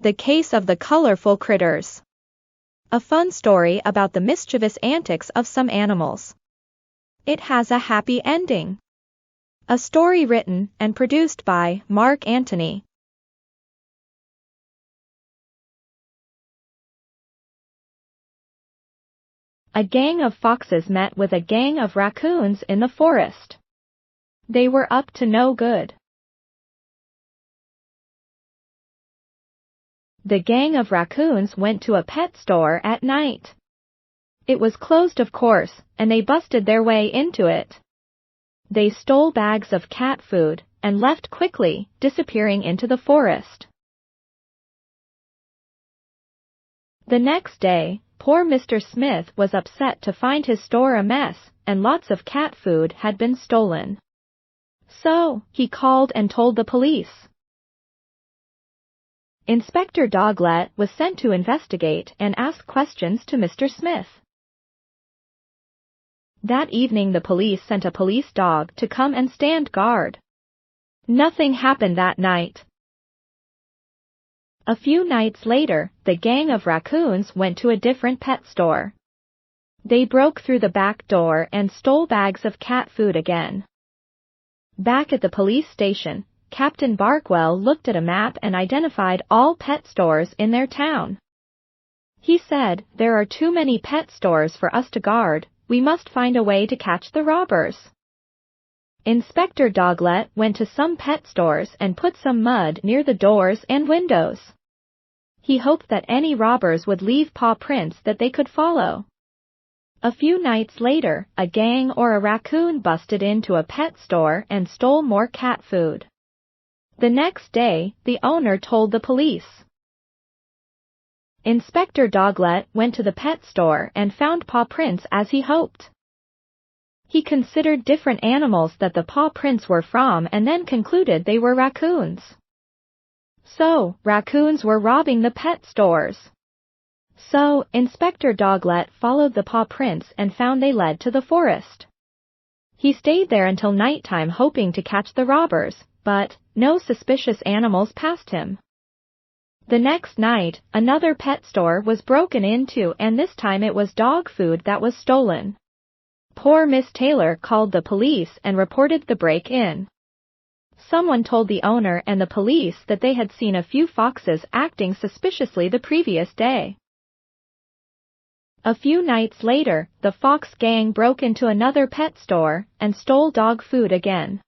The Case of the Colorful Critters. A fun story about the mischievous antics of some animals. It has a happy ending. A story written and produced by Mark Antony. A gang of foxes met with a gang of raccoons in the forest. They were up to no good. The gang of raccoons went to a pet store at night. It was closed, of course, and they busted their way into it. They stole bags of cat food and left quickly, disappearing into the forest. The next day, poor Mr. Smith was upset to find his store a mess, and lots of cat food had been stolen. So, he called and told the police. Inspector Doglet was sent to investigate and ask questions to Mr. Smith. That evening the police sent a police dog to come and stand guard. Nothing happened that night. A few nights later, the gang of raccoons went to a different pet store. They broke through the back door and stole bags of cat food again. Back at the police station, Captain Barkwell looked at a map and identified all pet stores in their town. He said, "There are too many pet stores for us to guard. We must find a way to catch the robbers." Inspector Doglet went to some pet stores and put some mud near the doors and windows. He hoped that any robbers would leave paw prints that they could follow. A few nights later, a gang or a raccoon busted into a pet store and stole more cat food. The next day, the owner told the police. Inspector Doglet went to the pet store and found paw prints as he hoped. He considered different animals that the paw prints were from and then concluded they were raccoons. So, raccoons were robbing the pet stores. So, Inspector Doglet followed the paw prints and found they led to the forest. He stayed there until nighttime hoping to catch the robbers, but no suspicious animals passed him. The next night, another pet store was broken into, and this time it was dog food that was stolen. Poor Miss Taylor called the police and reported the break-in. Someone told the owner and the police that they had seen a few foxes acting suspiciously the previous day. A few nights later, the fox gang broke into another pet store and stole dog food again.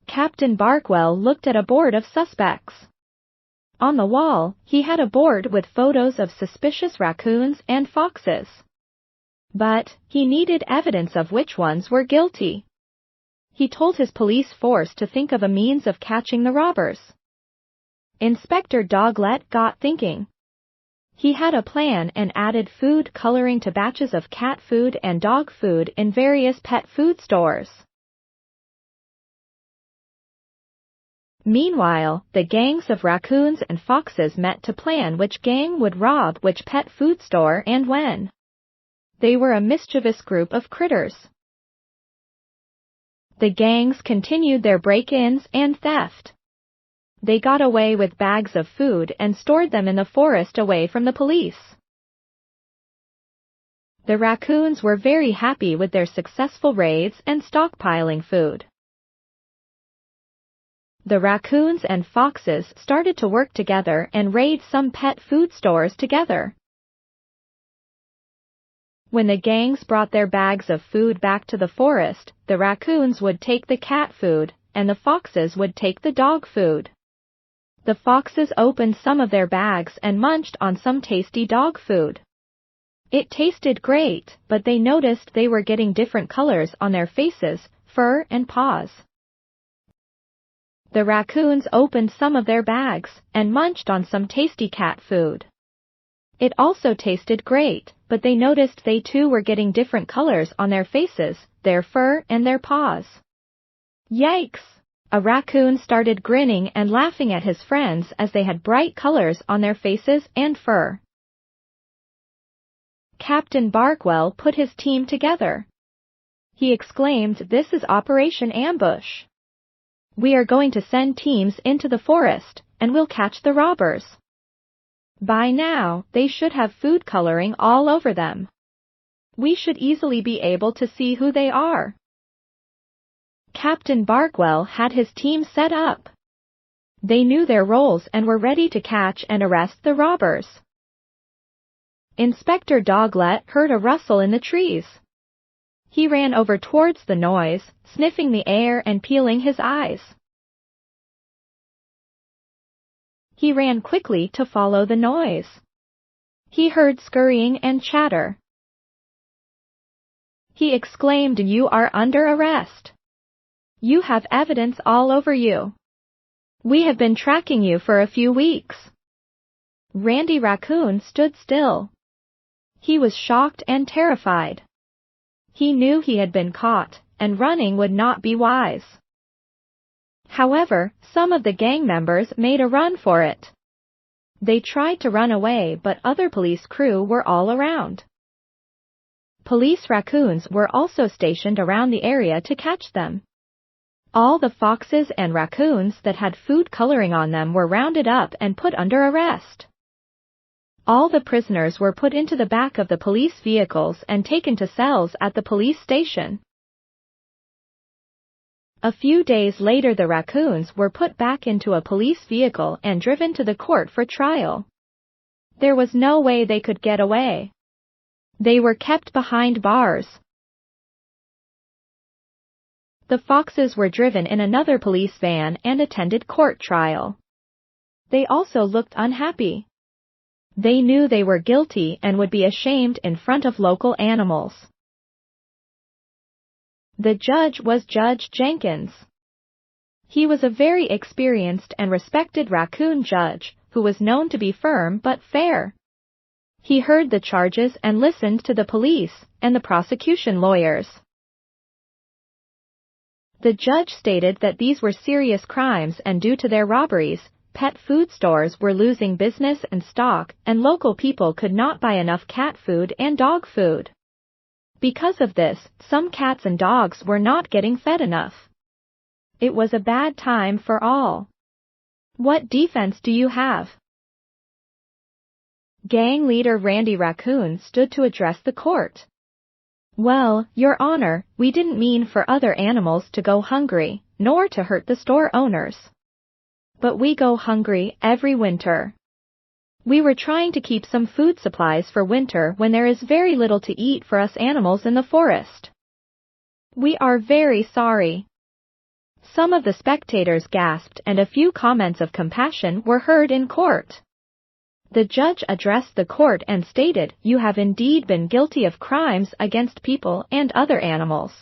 Captain Barkwell looked at a board of suspects. On the wall, he had a board with photos of suspicious raccoons and foxes. But he needed evidence of which ones were guilty. He told his police force to think of a means of catching the robbers. Inspector Doglet got thinking. He had a plan and added food coloring to batches of cat food and dog food in various pet food stores. Meanwhile, the gangs of raccoons and foxes met to plan which gang would rob which pet food store and when. They were a mischievous group of critters. The gangs continued their break-ins and theft. They got away with bags of food and stored them in the forest away from the police. The raccoons were very happy with their successful raids and stockpiling food. The raccoons and foxes started to work together and raid some pet food stores together. When the gangs brought their bags of food back to the forest, the raccoons would take the cat food, and the foxes would take the dog food. The foxes opened some of their bags and munched on some tasty dog food. It tasted great, but they noticed they were getting different colors on their faces, fur, and paws. The raccoons opened some of their bags and munched on some tasty cat food. It also tasted great, but they noticed they too were getting different colors on their faces, their fur, and their paws. Yikes! A raccoon started grinning and laughing at his friends as they had bright colors on their faces and fur. Captain Barkwell put his team together. He exclaimed, "This is Operation Ambush. We are going to send teams into the forest and we'll catch the robbers. By now, they should have food coloring all over them. We should easily be able to see who they are. Captain Barkwell had his team set up. They knew their roles and were ready to catch and arrest the robbers. Inspector Doglet heard a rustle in the trees. He ran over towards the noise, sniffing the air and peeling his eyes. He ran quickly to follow the noise. He heard scurrying and chatter. He exclaimed, "You are under arrest. You have evidence all over you. We have been tracking you for a few weeks." Randy Raccoon stood still. He was shocked and terrified. He knew he had been caught, and running would not be wise. However, some of the gang members made a run for it. They tried to run away, but other police crew were all around. Police raccoons were also stationed around the area to catch them. All the foxes and raccoons that had food coloring on them were rounded up and put under arrest. All the prisoners were put into the back of the police vehicles and taken to cells at the police station. A few days later, the raccoons were put back into a police vehicle and driven to the court for trial. There was no way they could get away. They were kept behind bars. The foxes were driven in another police van and attended court trial. They also looked unhappy. They knew they were guilty and would be ashamed in front of local animals. The judge was Judge Jenkins. He was a very experienced and respected raccoon judge, who was known to be firm but fair. He heard the charges and listened to the police and the prosecution lawyers. The judge stated that these were serious crimes, and due to their robberies, pet food stores were losing business and stock, and local people could not buy enough cat food and dog food. Because of this, some cats and dogs were not getting fed enough. It was a bad time for all. What defense do you have? Gang leader Randy Raccoon stood to address the court. "Well, Your Honor, we didn't mean for other animals to go hungry, nor to hurt the store owners. But we go hungry every winter. We were trying to keep some food supplies for winter when there is very little to eat for us animals in the forest. We are very sorry." Some of the spectators gasped, and a few comments of compassion were heard in court. The judge addressed the court and stated, "You have indeed been guilty of crimes against people and other animals.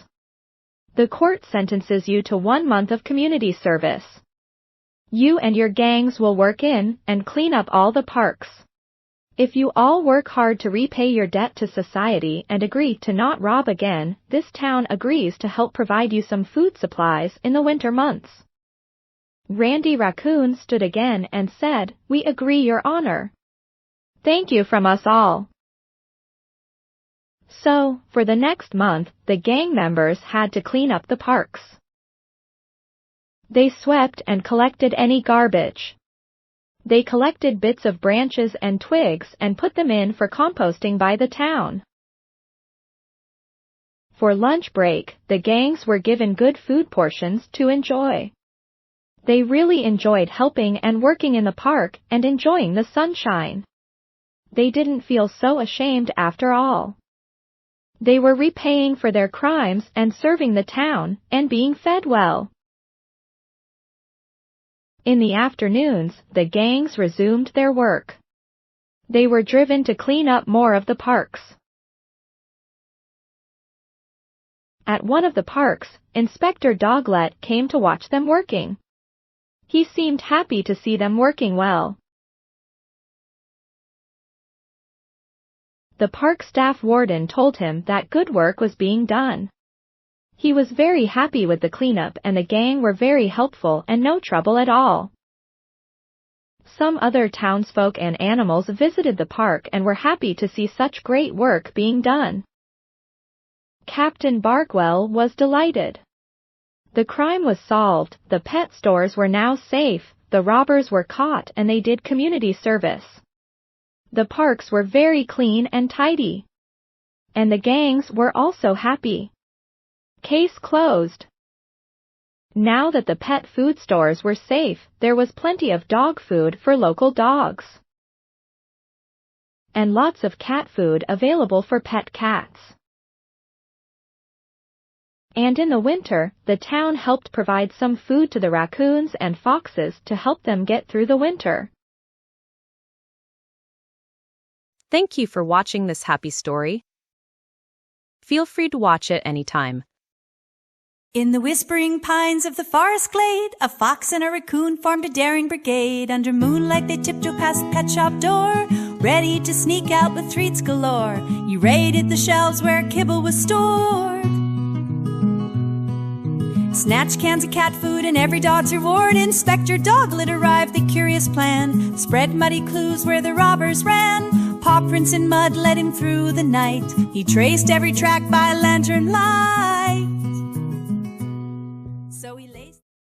The court sentences you to 1 month of community service. You and your gangs will work in and clean up all the parks. If you all work hard to repay your debt to society and agree to not rob again, this town agrees to help provide you some food supplies in the winter months." Randy Raccoon stood again and said, "We agree, Your Honor. Thank you from us all." So, for the next month, the gang members had to clean up the parks. They swept and collected any garbage. They collected bits of branches and twigs and put them in for composting by the town. For lunch break, the gangs were given good food portions to enjoy. They really enjoyed helping and working in the park and enjoying the sunshine. They didn't feel so ashamed after all. They were repaying for their crimes and serving the town and being fed well. In the afternoons, the gangs resumed their work. They were driven to clean up more of the parks. At one of the parks, Inspector Doglet came to watch them working. He seemed happy to see them working well. The park staff warden told him that good work was being done. He was very happy with the cleanup, and the gang were very helpful and no trouble at all. Some other townsfolk and animals visited the park and were happy to see such great work being done. Captain Barkwell was delighted. The crime was solved, the pet stores were now safe, the robbers were caught and they did community service. The parks were very clean and tidy. And the gangs were also happy. Case closed. Now that the pet food stores were safe, there was plenty of dog food for local dogs. And lots of cat food available for pet cats. And in the winter, the town helped provide some food to the raccoons and foxes to help them get through the winter. Thank you for watching this happy story. Feel free to watch it anytime. In the whispering pines of the forest glade, a fox and a raccoon formed a daring brigade. Under moonlight they tiptoed past the pet shop door, ready to sneak out with treats galore. You raided the shelves where kibble was stored, snatch cans of cat food and every dog's reward. Inspector Doglet arrived, the curious plan, spread muddy clues where the robbers ran. Paw prints in mud led him through the night, he traced every track by lantern light.